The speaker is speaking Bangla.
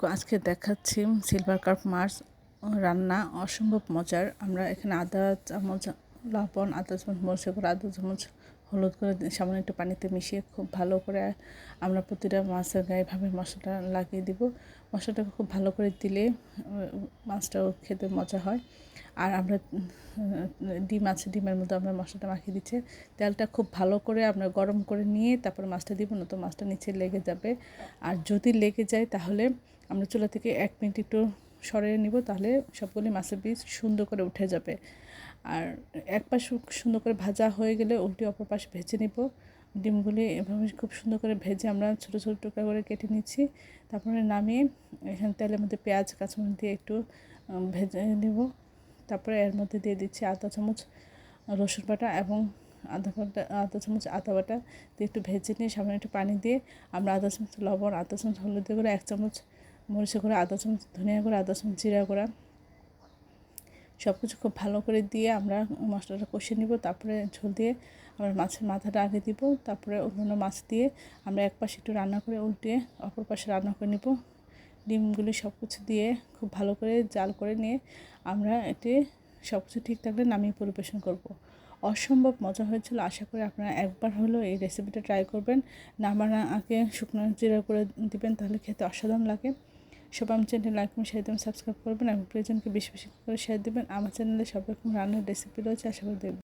আজকে দেখাচ্ছি সিলভার কার্প মাছ রান্না অসম্ভব মজার। আমরা এখানে আধা চামচ লবণ, আধা চামচ মরিচের গুঁড়ো, আধা চামচ হলুদ করে সামান্য একটু পানিতে মিশিয়ে খুব ভালো করে আমরা প্রতিটা মাছের গায়ে এভাবে মশলাটা লাগিয়ে দিব। মশলাটা খুব ভালো করে দিলে মাছটাও খেতে মজা হয়। আর আমরা ডিম আছে, ডিমের মধ্যে আমরা মশলাটা মাখিয়ে দিচ্ছি। তেলটা খুব ভালো করে আমরা গরম করে নিয়ে তারপর মাছটা দিব, না তো মাছটা নিচে লেগে যাবে। আর যদি লেগে যায় তাহলে আমরা চুলা থেকে 1 মিনিট একটু সরিয়ে নিব, তাহলে সবগুলি মাছের পিস সুন্দর করে উঠে যাবে। আর এক পাশ সুন্দর করে ভাজা হয়ে গেলে উল্টে অপর পাশ ভেজে নিব। ডিমগুলি এভাবে খুব সুন্দর করে ভেজে আমরা ছোটো ছোটো টুকরা করে কেটে নিচ্ছি। তারপরে নামিয়ে এখানে তেলের মধ্যে পেঁয়াজ কাঁচামরিচ দিয়ে একটু ভেজে নেব। তারপরে এর মধ্যে দিয়ে দিচ্ছি আধা চামচ রসুন বাটা এবং আধা চামচ আদা বাটা দিয়ে একটু ভেজে নিয়ে সামান্য একটু পানি দিয়ে আমরা আধা চামচ লবণ, আধা চামচ হলুদ করে, 1 চামচ মরিচের গুঁড়ো, আধা চামচ ধনিয়া গুঁড়ো, আধা চামচ জিরা গুঁড়া সব কিছু খুব ভালো করে দিয়ে আমরা মশলাটা কষিয়ে নিব। তারপরে ঝোল দিয়ে আমরা মাছের মাথাটা আগে দিব। তারপরে অন্য মাছ দিয়ে আমরা এক পাশে একটু রান্না করে উল্টিয়ে অপর পাশে রান্না করে নিব। ডিমগুলি সব কিছু দিয়ে খুব ভালো করে জাল করে নিয়ে আমরা এটি সব কিছু ঠিক থাকলে নামিয়ে পরিবেশন করব। অসম্ভব মজা হয়েছিল। আশা করি আপনারা একবার হলেও এই রেসিপিটা ট্রাই করবেন। নামানোর আগে শুকনো জিরা করে দিবেন, তাহলে খেতে অসাধারণ লাগে। সবাই আমার চ্যানেল লাইক এবং শেয়ার দেবেন, সাবস্ক্রাইব করবেন এবং প্রিয়জনকে বেশি বেশি করে শেয়ার দেবেন। আমার চ্যানেলে সব রকম রান্নার রেসিপি রয়েছে, আশা করি দেখবেন।